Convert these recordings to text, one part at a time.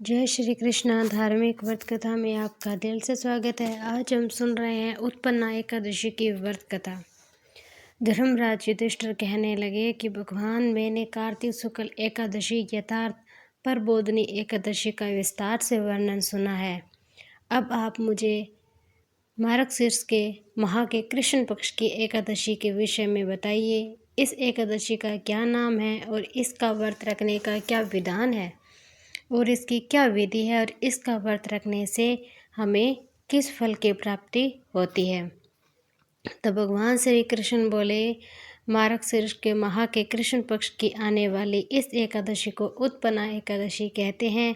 जय श्री कृष्णा। धार्मिक व्रत कथा में आपका दिल से स्वागत है। आज हम सुन रहे हैं उत्पन्ना एकादशी की व्रत कथा। धर्मराज युधिष्ठिर कहने लगे कि भगवान, मैंने कार्तिक शुक्ल एकादशी यथार्थ प्रबोधिनी एकादशी का विस्तार से वर्णन सुना है। अब आप मुझे मार्गशीर्ष के माह के कृष्ण पक्ष की एकादशी के विषय में बताइए। इस एकादशी का क्या नाम है और इसका व्रत रखने का क्या विधान है और इसकी क्या विधि है और इसका व्रत रखने से हमें किस फल की प्राप्ति होती है। तो भगवान श्री कृष्ण बोले, मार्गशीर्ष के माह के कृष्ण पक्ष की आने वाली इस एकादशी को उत्पन्ना एकादशी कहते हैं।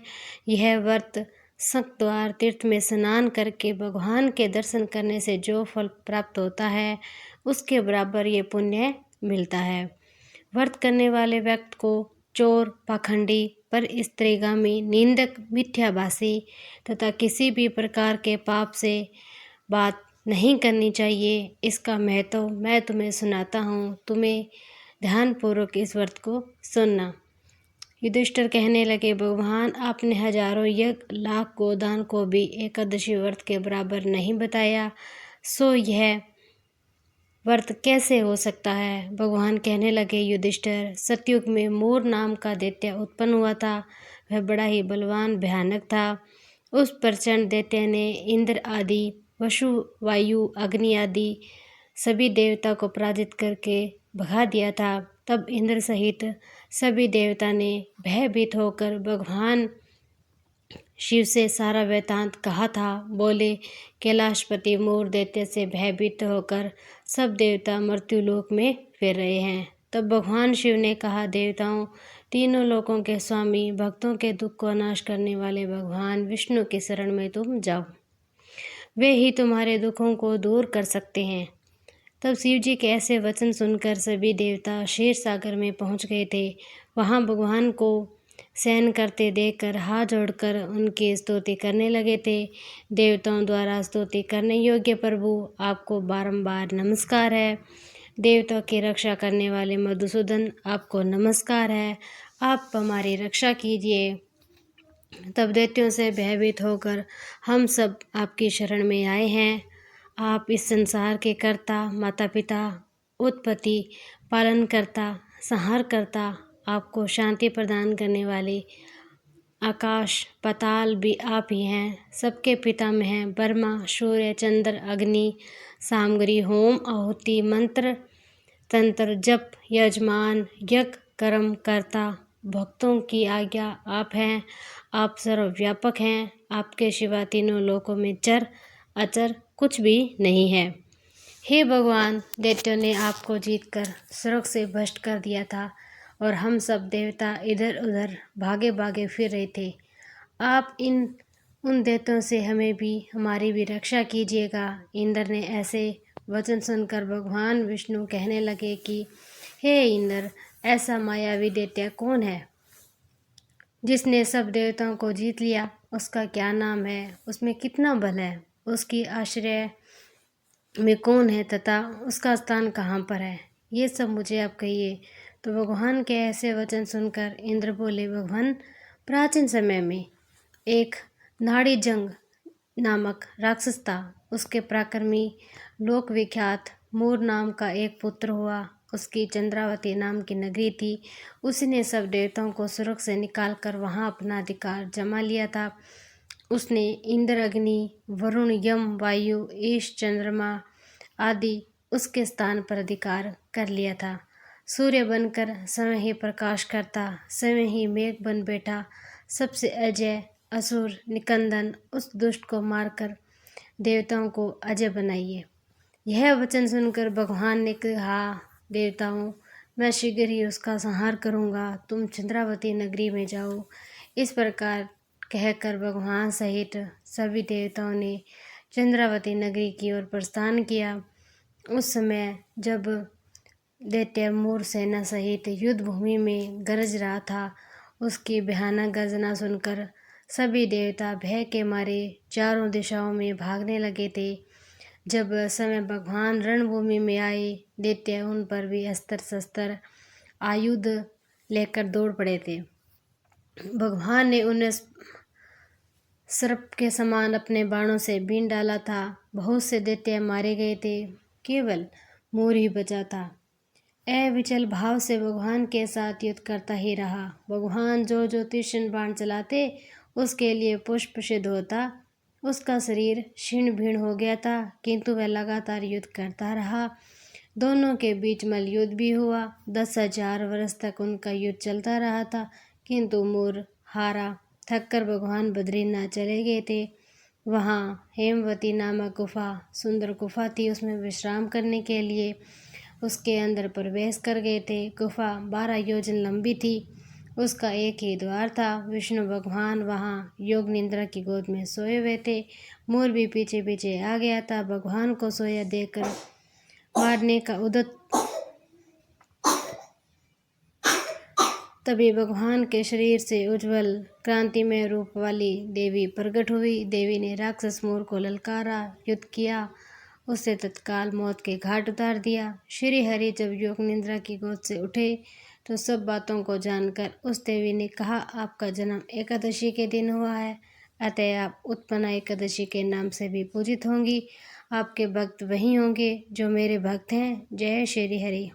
यह व्रत शंखद्वार तीर्थ में स्नान करके भगवान के दर्शन करने से जो फल प्राप्त होता है उसके बराबर ये पुण्य मिलता है। व्रत करने वाले व्यक्ति को चोर, पाखंडी, पर स्त्रीगामी, निंदक, मिथ्याभाषी तथा किसी भी प्रकार के पाप से बात नहीं करनी चाहिए। इसका महत्व मैं तुम्हें सुनाता हूँ, तुम्हें ध्यानपूर्वक इस व्रत को सुनना। युधिष्ठिर कहने लगे, भगवान, आपने हजारों यज्ञ, लाख गोदान को भी एकादशी व्रत के बराबर नहीं बताया, सो यह व्रत कैसे हो सकता है। भगवान कहने लगे, युधिष्ठिर, सतयुग में मोर नाम का दैत्य उत्पन्न हुआ था। वह बड़ा ही बलवान, भयानक था। उस प्रचंड दैत्य ने इंद्र आदि, वसु, वायु, अग्नि आदि सभी देवता को पराजित करके भगा दिया था। तब इंद्र सहित सभी देवता ने भयभीत होकर भगवान शिव से सारा वृत्तांत कहा था। बोले, कैलाशपति मोर दैत्य से भयभीत होकर सब देवता मृत्युलोक में फिर रहे हैं। तब भगवान शिव ने कहा, देवताओं, तीनों लोकों के स्वामी, भक्तों के दुख को नाश करने वाले भगवान विष्णु के शरण में तुम जाओ, वे ही तुम्हारे दुखों को दूर कर सकते हैं। तब शिव जी के ऐसे वचन सुनकर सभी देवता क्षीर सागर में पहुंच गए थे। वहां भगवान को शयन करते देखकर हाथ जोड़कर उनकी स्तुति करने लगे थे। देवताओं द्वारा स्तुति करने योग्य प्रभु, आपको बारंबार नमस्कार है। देवताओं की रक्षा करने वाले मधुसूदन, आपको नमस्कार है। आप हमारी रक्षा कीजिए। तब दैत्यों से भयभीत होकर हम सब आपकी शरण में आए हैं। आप इस संसार के कर्ता, माता पिता, उत्पत्ति, पालनकर्ता, संहारकर्ता, आपको शांति प्रदान करने वाले आकाश पाताल भी आप ही हैं। सबके पितामह हैं ब्रह्मा, सूर्य, चंद्र, अग्नि, सामग्री, होम, आहुति, मंत्र, तंत्र, जप, यजमान, यज्ञ, कर्म करता, भक्तों की आज्ञा आप हैं। आप सर्वव्यापक हैं। आपके सिवा तीनों लोकों में चर अचर कुछ भी नहीं है। हे भगवान, दैत्यों ने आपको जीतकर स्वर्ग से भ्रष्ट कर दिया था और हम सब देवता इधर उधर भागे भागे फिर रहे थे। आप उन दैत्यों से हमें भी, हमारी भी रक्षा कीजिएगा। इंद्र ने ऐसे वचन सुनकर भगवान विष्णु कहने लगे कि हे इंद्र, ऐसा मायावी दैत्य कौन है जिसने सब देवताओं को जीत लिया? उसका क्या नाम है? उसमें कितना बल है? उसकी आश्रय में कौन है तथा उसका स्थान कहाँ पर है? ये सब मुझे आप कहिए। तो भगवान के ऐसे वचन सुनकर इंद्र बोले, भगवान, प्राचीन समय में एक नाड़ीजंग नामक राक्षस था। उसके पराक्रमी लोक विख्यात मोर नाम का एक पुत्र हुआ। उसकी चंद्रावती नाम की नगरी थी। उसने सब देवताओं को स्वर्ग से निकालकर वहां अपना अधिकार जमा लिया था। उसने इंद्र, अग्नि, वरुण, यम, वायु, ईश, चंद्रमा आदि उसके स्थान पर अधिकार कर लिया था। सूर्य बनकर स्वयं ही प्रकाश करता, स्वयं ही मेघ बन बैठा। सबसे अजय असुर निकंदन उस दुष्ट को मारकर देवताओं को अजय बनाइए। यह वचन सुनकर भगवान ने कहा, देवताओं, मैं शीघ्र ही उसका संहार करूंगा। तुम चंद्रावती नगरी में जाओ। इस प्रकार कहकर भगवान सहित सभी देवताओं ने चंद्रावती नगरी की ओर प्रस्थान किया। उस समय जब दैत्य मोर सेना सहित युद्ध भूमि में गरज रहा था, उसकी भयानक गर्जना सुनकर सभी देवता भय के मारे चारों दिशाओं में भागने लगे थे। जब समय भगवान रणभूमि में आए, दैत्य उन पर भी अस्त्र शस्त्र आयुध लेकर दौड़ पड़े थे। भगवान ने उन्हें सर्प के समान अपने बाणों से बीन डाला था। बहुत से दैत्य मारे गए थे, केवल मोर ही बचा था। अविचल भाव से भगवान के साथ युद्ध करता ही रहा। भगवान जो जो तीक्ष्ण बाण चलाते उसके लिए पुष्प सिद्ध होता। उसका शरीर क्षीण भीण हो गया था, किंतु वह लगातार युद्ध करता रहा। दोनों के बीच मल्लयुद्ध भी हुआ। 10,000 वर्ष तक उनका युद्ध चलता रहा था, किंतु मोर हारा। थककर भगवान बद्रीनाथ चले गए थे। वहाँ हेमवती नामक गुफा, सुंदर गुफा थी। उसमें विश्राम करने के लिए उसके अंदर प्रवेश कर गए थे। गुफा 12 योजन लंबी थी। उसका एक ही द्वार था। विष्णु भगवान वहाँ योग निद्रा की गोद में सोए हुए थे। मोर भी पीछे पीछे आ गया था। भगवान को सोया देखकर मारने का उद्यत तभी भगवान के शरीर से उज्जवल क्रांतिमय रूप वाली देवी प्रकट हुई। देवी ने राक्षस मोर को ललकारा, युद्ध किया, उसे तत्काल मौत के घाट उतार दिया। श्री हरि जब योग निद्रा की गोद से उठे तो सब बातों को जानकर उस देवी ने कहा, आपका जन्म एकादशी के दिन हुआ है, अतः आप उत्पन्ना एकादशी के नाम से भी पूजित होंगी। आपके भक्त वही होंगे जो मेरे भक्त हैं। जय श्री हरि।